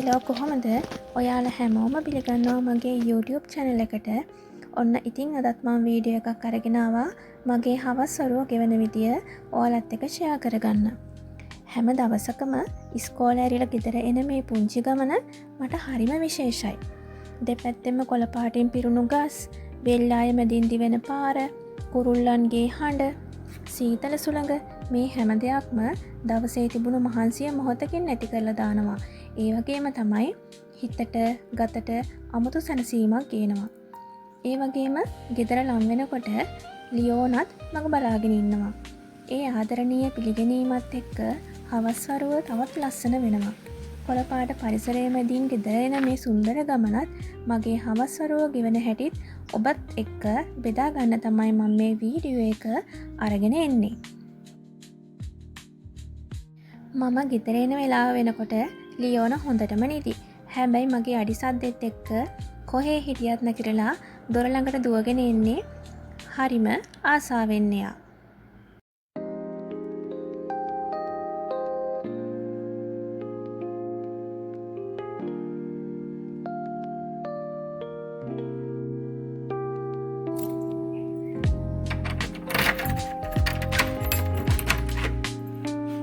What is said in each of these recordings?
Hello කොහොමද? ඔයාලා හැමෝම පිළිගන්නවා මගේ YouTube channel එකට. ඔන්න ඉතින් අදත් මම වීඩියෝ එකක් අරගෙන ආවා මගේ හවස් වරුව ගෙවන විදිය ඔයාලත් එක්ක share කරගන්න. හැම දවසකම ඉස්කෝලේ ඇරිලා ගෙදර එන මේ පුංචි ගමන මට හරිම විශේෂයි. දෙපැත්තෙම කොළ පාටින් පිරුණු ගස්, වෙල්ලාය මැදින් දිවෙන පාර, කුරුල්ලන්ගේ හඬ, සීතල සුළඟ මේ හැම දෙයක්ම දවසේ තිබුණු මහන්සිය මොහොතකින් නැති කරලා දානවා. ඒ වගේම තමයි හිතට ගතට අමුතු සැනසීමක් ගේනවා. ඒ වගේම ගෙදර ලම් වෙනකොට ලියෝනත් මග බලාගෙන ඉන්නවා. ඒ ආදරණීය පිළිගැනීමත් එක්ක හවස් වරුව තවත් ලස්සන වෙනවා. කොළපාට පරිසරය මැදින් ගෙදර එන මේ සුන්දර ගමනත් මගේ හවස් වරුව ගෙවන හැටිත් ඔබත් එක්ක බෙදා ගන්න තමයි මම මේ වීඩියෝ එක අරගෙන එන්නේ. මම ගෙදර එන වෙලාව වෙනකොට ලියෝන හොඳටම නිදි. හැබැයි මගේ අඩි සද්දෙත් එක්ක කොහේ හිටියත් නැතිරලා දොර ළඟට දුවගෙන එන්නේ හරිම ආසාවෙන් එයා.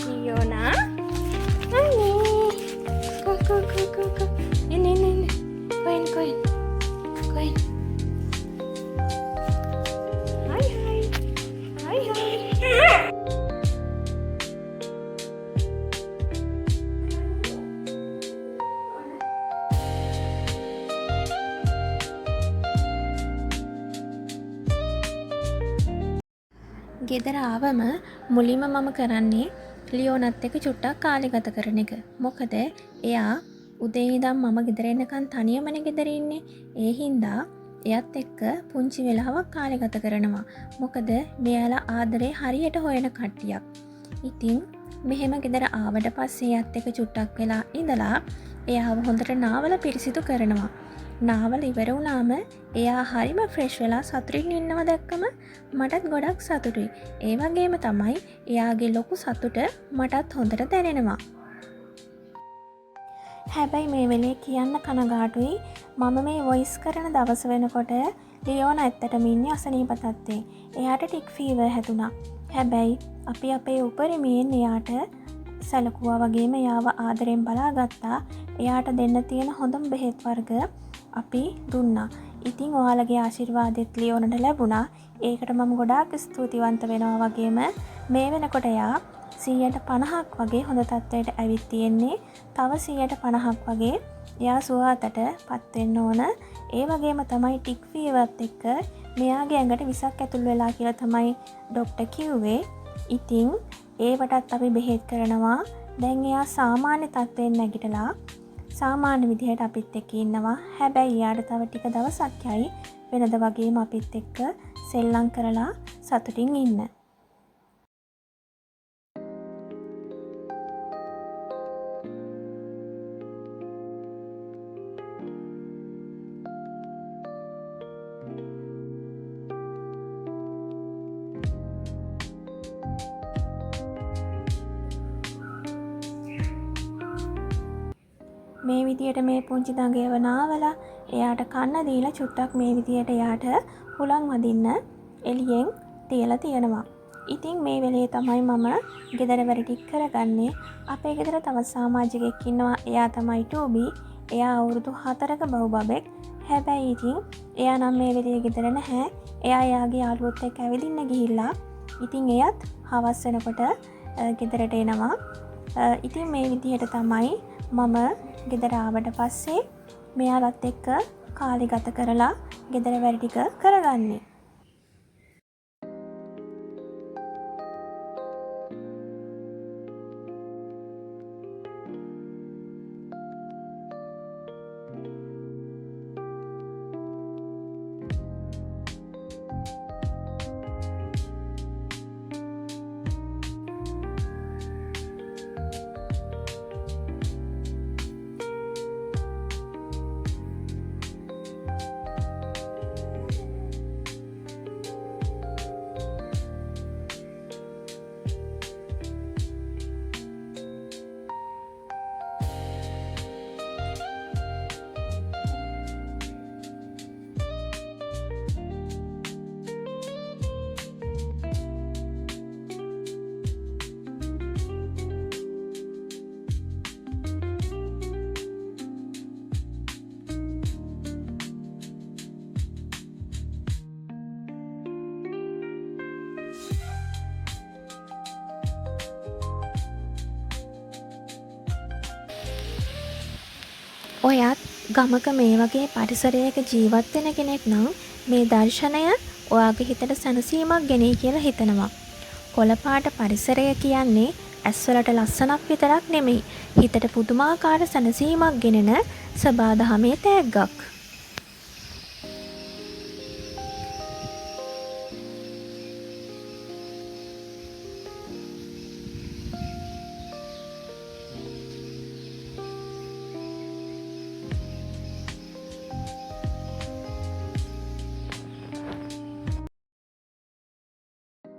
ලියෝනා Go. In. Go in. Hi. ගෙදර ආවම මුලින්ම මම කරන්නේ ලියෝනත් එක්ක චුට්ටක් කාලේ ගත කරන එක. මොකද එයා උදේ ඉඳන් මම ගෙදර එනකන් තනියමනේ ගෙදර ඉන්නේ. ඒ හින්දා එයත් එක්ක පුංචි වෙලාවක් කාලේ ගත කරනවා. මොකද මෙයාලා ආදරේ හරියට හොයන කට්ටියක්. ඉතින් මෙහෙම ගෙදර ආවට පස්සේ එයත් එක්ක චුට්ටක් වෙලා ඉඳලා එයාව හොඳට නාවලා පිරිසිදු කරනවා. නාවල ඉවර වුණාම එයා හරිම ෆ්‍රෙෂ් වෙලා සතුටින් ඉන්නව දැක්කම මටත් ගොඩක් සතුටුයි. ඒ වගේම තමයි එයාගේ ලොකු සතුට මටත් හොඳට දැනෙනවා. හැබැයි මේ වෙලේ කියන්න කනගාටුයි මම මේ වොයිස් කරන දවස වෙනකොට ලියෝන ඇත්තටම ඉන්නේ අසනීප තත්ත්වේ. එයාට ටික් ෆීවර් හැදුනා. හැබැයි අපි අපේ උපරිමයෙන් එයාට සැලකුවා වගේම එයාව ආදරෙන් බලාගත්තා. එයාට දෙන්න තියෙන හොඳම බෙහෙත් වර්ග අපි දුන්නා. ඉතින් ඔයාලගේ ආශිර්වාදෙත් ලියෝනට ලැබුණා. ඒකට මම ගොඩාක් ස්තුතිවන්ත වෙනවා වගේම මේ වෙනකොට එයා 150ක් වගේ හොඳ තත්ත්වයට ඇවිත් තියෙන්නේ. තව 150ක් වගේ එයා සුවහතට පත් වෙන්න ඕන. ඒ වගේම තමයි ටික් ෆීවර්ත් එක්ක මෙයාගේ ඇඟට විසක් ඇතුල් වෙලා කියලා තමයි ડોක්ටර් කිව්වේ. ඉතින් ඒවටත් අපි බෙහෙත් කරනවා. දැන් එයා සාමාන්‍ය තත්ත්වයෙන් නැගිටලා සාමාන්‍ය විදිහට අපිත් එක්ක ඉන්නවා. හැබැයි යාට තව ටික දවසක් යයි වෙනද වගේම අපිත් එක්ක සෙල්ලම් කරලා සතුටින් ඉන්න. මේ විදියට මේ පුංචි දඟයව නාවලා එයාට කන්න දීලා චුට්ටක් මේ විදියට එයාට හුලං වදින්න එළියෙන් තියලා තියෙනවා. ඉතින් මේ වෙලේ තමයි මම ගෙදර වැඩ ටික කරගන්නේ. අපේ ගෙදර තවත් සමාජිකයෙක් ඉන්නවා. එයා තමයි ටූබි. එයා අවුරුදු 4ක බහු බබෙක්. හැබැයි ඉතින් එයා නම් මේ වෙලේ ගෙදර නැහැ. එයා එයාගේ යාළුවොත් එක්ක ඇවිදින්න ගිහිල්ලා. ඉතින් එයත් හවස් වෙනකොට ගෙදරට එනවා. ඉතින් මේ විදිහට තමයි මම ගෙදර ආවට පස්සේ මෙයාලත් එක්ක කාලේ ගත කරලා ගෙදර වැඩ ටික කරගන්නේ. ඔයත් ගමක මේ වගේ පරිසරයක ජීවත් වෙන කෙනෙක් නම් මේ දර්ශනය ඔයාගේ හිතට සැනසීමක් ගෙනයි කියලා හිතනවා. කොළපාට පරිසරය කියන්නේ ඇස්වලට ලස්සනක් විතරක් නෙමෙයි. හිතට පුදුමාකාර සැනසීමක් ගෙනෙන සබාදහමේ තෑග්ගක්.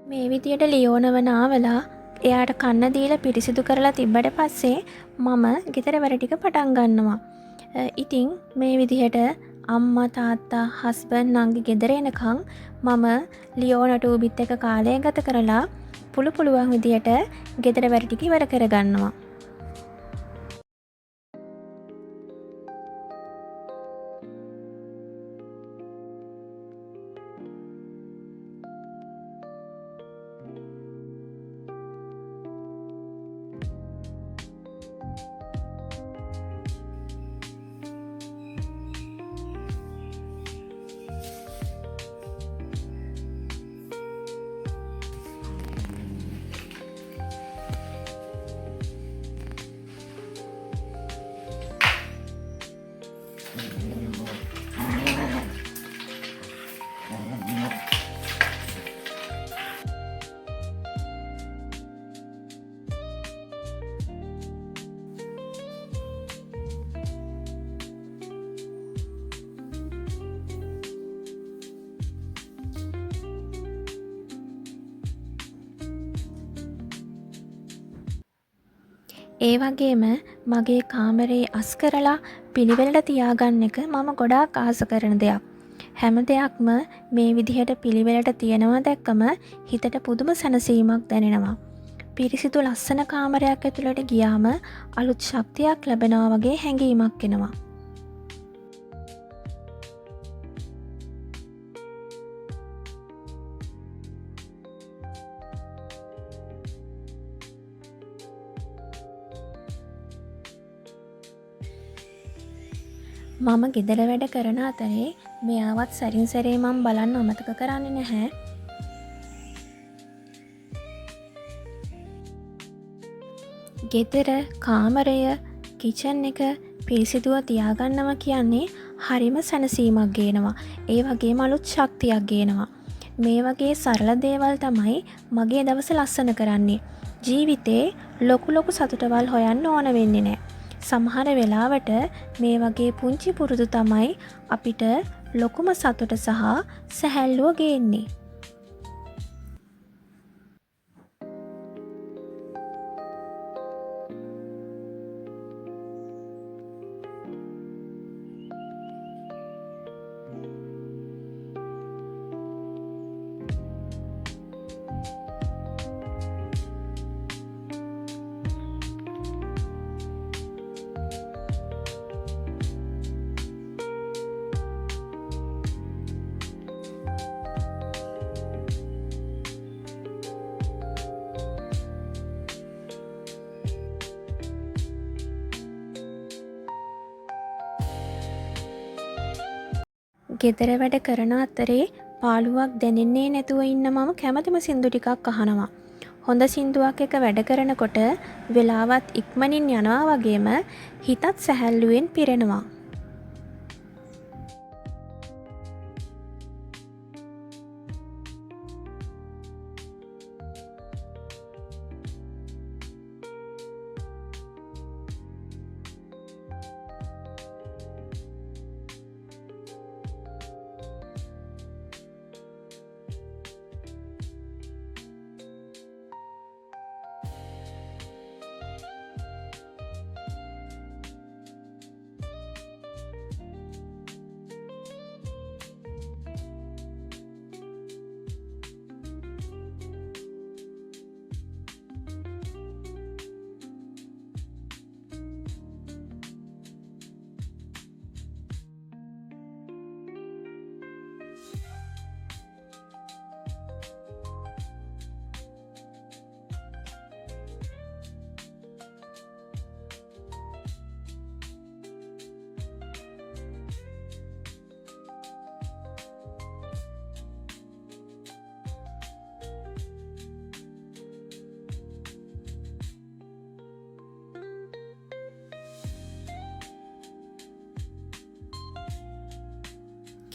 මේ විදියට ලියෝනව නාවලා එයාට කන්න දීලා පිරිසිදු කරලා තිබ්බට පස්සේ මම ගෙදර වැඩ ටික පටන් ගන්නවා. ඉතින් මේ විදිහට අම්මා තාත්තා හස්බන්ඩ් නංගි ගෙදර එනකන් මම ලියෝනට ඌබිත් එක්ක කාලය ගත කරලා පුළුවන් විදිහට ගෙදර වැඩ ටික ඉවර කරගන්නවා. ඒ වගේම මගේ කාමරේ අස් කරලා පිළිවෙලට තියාගන්න එක මම ගොඩාක් ආස කරන දෙයක්. හැම දෙයක්ම මේ විදිහට පිළිවෙලට තියෙනවා දැක්කම හිතට පුදුම සැනසීමක් දැනෙනවා. පිරිසිදු ලස්සන කාමරයක් ඇතුළට ගියාම අලුත් ශක්තියක් ලැබෙනවා වගේ හැඟීමක් එනවා. මම ගෙදර වැඩ කරන අතරේ මෙයාවත් සැරින් සැරේ මම බලන්න අමතක කරන්නේ නැහැ. ගෙදර කාමරය කිචන් එක පිරිසිදුව තියාගන්නවා කියන්නේ හරිම සැනසීමක් ගේනවා. ඒ වගේම අලුත් ශක්තියක් ගේනවා. මේ වගේ සරල දේවල් තමයි මගේ දවස ලස්සන කරන්නේ. ජීවිතේ ලොකු සතුටවල් හොයන්න ඕන වෙන්නේ නැහැ. සමහර වෙලාවට මේ වගේ පුංචි පුරුදු තමයි අපිට ලොකුම සතුට සහ සැහැල්ලුව ගේන්නේ. ගෙදර වැඩ කරන අතරේ පාළුවක් දැනෙන්නේ නැතුව ඉන්න මම කැමතිම සින්දු ටිකක් අහනවා. හොඳ සින්දුවක් එක වැඩ කරනකොට වෙලාවත් ඉක්මනින් යනවා වගේම හිතත් සැහැල්ලුවෙන් පිරෙනවා.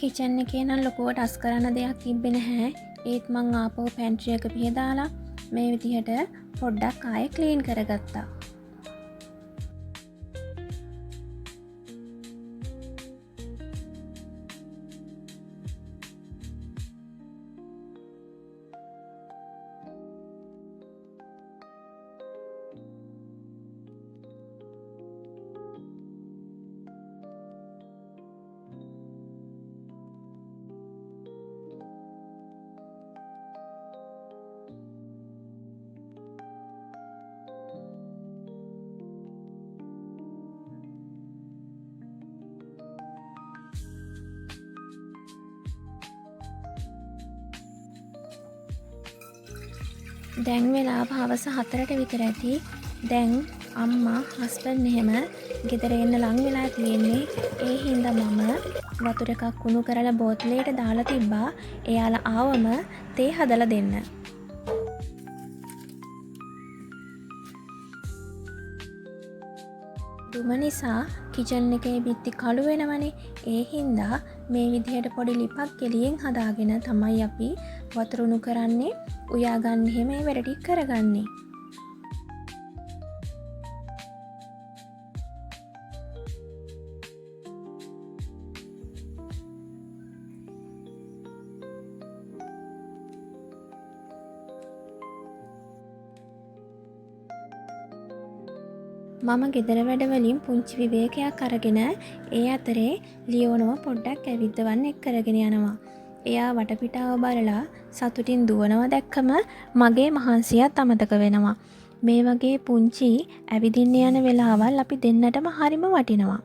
කිචන් එකේ නම් ලොකුවට අස් කරන්න දෙයක් තිබ්බේ නැහැ. ඒත් මං ආපහු පැන්ට්‍රි එක පිහදාලා මේ විදිහට පොඩ්ඩක් ආයෙ ක්ලීන් කරගත්තා. දැන් වෙලාව හවස 4ට විතර ඇති. දැන් අම්මා හස්බන්ඩ් එහෙම ගෙදර එන්න ලං වෙලා තියෙන්නේ. ඒ හින්දා මම වතුර එකක් කුණු කරලා බෝතලයට දාලා තිබ්බා. එයාලා ආවම තේ හදලා දෙන්න. දුම නිසා කිචන් එකේ බිත්ති කළු වෙනවනේ. ඒ හින්දා මේ විදිහට පොඩි ලිපක් එළියෙන් හදාගෙන තමයි අපි වතුර උණු කරන්නේ. උයා ගන්න එහෙම ඒ වැඩ ටික කරගන්නේ. මම ගෙදර වැඩවලින් පුංචි විවේකයක් අරගෙන ඒ අතරේ ලියෝනව පොඩ්ඩක් ඇවිද්දවන්න එක් කරගෙන යනවා. එයා වටපිටාව බලලා සතුටින් දුවනවා දැක්කම මගේ මහන්සියත් අමතක වෙනවා. මේ වගේ පුංචි ඇවිදින්න යන වෙලාවල් අපි දෙන්නටම හරිම වටිනවා.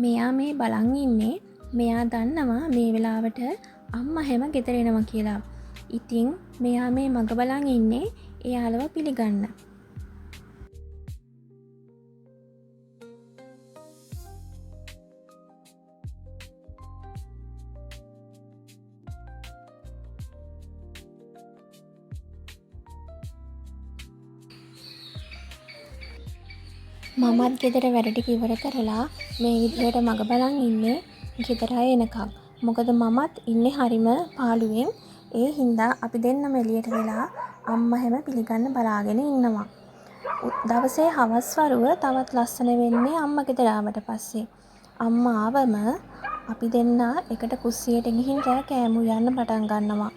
මෙයා මේ බලන් ඉන්නේ. මෙයා දන්නවා මේ වෙලාවට අම්මා හැම ගෙදර එනවා කියලා. ඉතින් මෙයා මේ මග බලන් ඉන්නේ එයාලව පිළිගන්න. මමත් ගෙදර වැඩ ටික ඉවර කරලා මේ විදිහට මග බලන් ඉන්නේ ගෙදර අය එනකම්. මොකද මමත් ඉන්නේ හරිම පාළුවෙන්. ඒ හින්දා අපි දෙන්නම එළියට වෙලා අම්මා හැම පිළිගන්න බලාගෙන ඉන්නවා. දවසේ හවස් වරුව තවත් ලස්සන වෙන්නේ අම්මා ගෙදර ආවට පස්සේ. අම්මා ආවම අපි දෙන්න එකට කුස්සියට ගිහින් රෑ කෑම උයන්න පටන් ගන්නවා.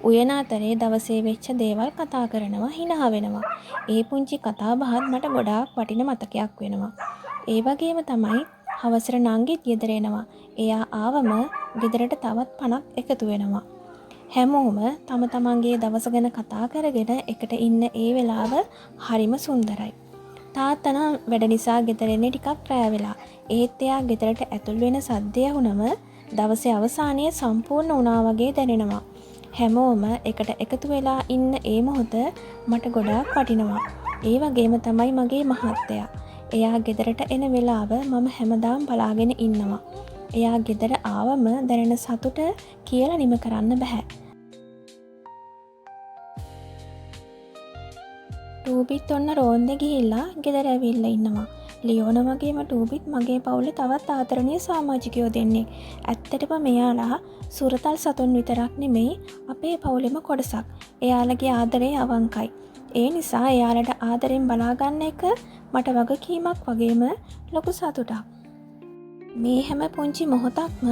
උයන අතරේ දවසේ වෙච්ච දේවල් කතා කරනවා, හිනා වෙනවා. ඒ පුංචි කතා බහත් මට ගොඩාක් වටින මතකයක් වෙනවා. ඒ වගේම තමයි හවසට නංගිත් ගෙදර එනවා. එයා ආවම ගෙදරට තවත් 50ක් එකතු වෙනවා. හැමෝම තම තමන්ගේ දවස ගැන කතා කරගෙන එකට ඉන්න ඒ වෙලාව හරිම සුන්දරයි. තාත්තා නම් වැඩ නිසා ගෙදර එන්නේ ටිකක් රෑ වෙලා. ඒත් එයා ගෙදරට ඇතුල් වෙන සද්දය වුණම දවසේ අවසානයේ සම්පූර්ණ වුණා වගේ දැනෙනවා. හැමෝම එකට එකතු වෙලා ඉන්න ඒ මොහොත මට ගොඩාක් වටිනවා. ඒ වගේම තමයි මගේ මහත්තයා. එයා ගෙදරට එන වෙලාව මම හැමදාම බලාගෙන ඉන්නවා. එයා ගෙදර ආවම දැනෙන සතුට කියලා නිම කරන්න බෑ. ටූබිත් ඔන්න රෝන්දේ ගිහිල්ලා ගෙදර ඇවිල්ලා ඉන්නවා. ලියෝන වගේම ටූබිත් මගේ පවුලේ තවත් ආදරණීය සමාජිකයෝ දෙන්නෙක්. ඇත්තටම මෙයාලා සුරතල් සතුන් විතරක් නෙමෙයි අපේ පවුලෙම කොටසක්. එයාලගේ ආදරේ අවංකයි. ඒ නිසා එයාලට ආදරෙන් බලාගන්න එක මට වගකීමක් වගේම ලොකු සතුටක්. මේ හැම පුංචි මොහොතක්ම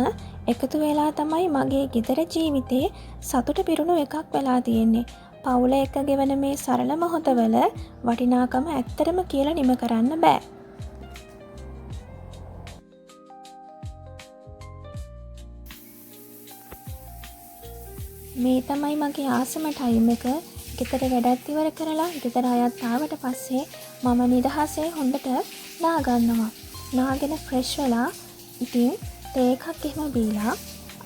එකතු වෙලා තමයි මගේ ගෙදර ජීවිතේ සතුට පිරුණු එකක් වෙලා තියෙන්නේ. පවුල එක්ක ගෙවන මේ සරල මොහොතවල වටිනාකම ඇත්තටම කියලා නිම කරන්න බෑ. මේ තමයි මගේ ආසම ටයිම් එක. ගෙදර වැඩත් ඉවර කරලා ගෙදර අයත් ආවට පස්සේ මම නිදහසේ හොඳට නාගන්නවා. නාගෙන ෆ්‍රෙෂ් වෙලා ඉතින් තේ එකක් එහෙම බීලා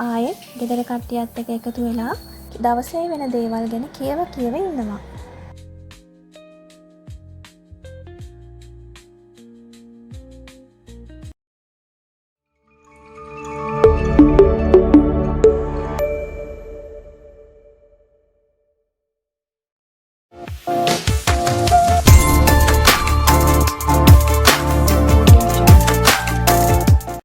ආයෙත් ගෙදර කට්ටියත් එක්ක එකතු වෙලා දවසේ වෙන දේවල් ගැන කියව ඉන්නවා.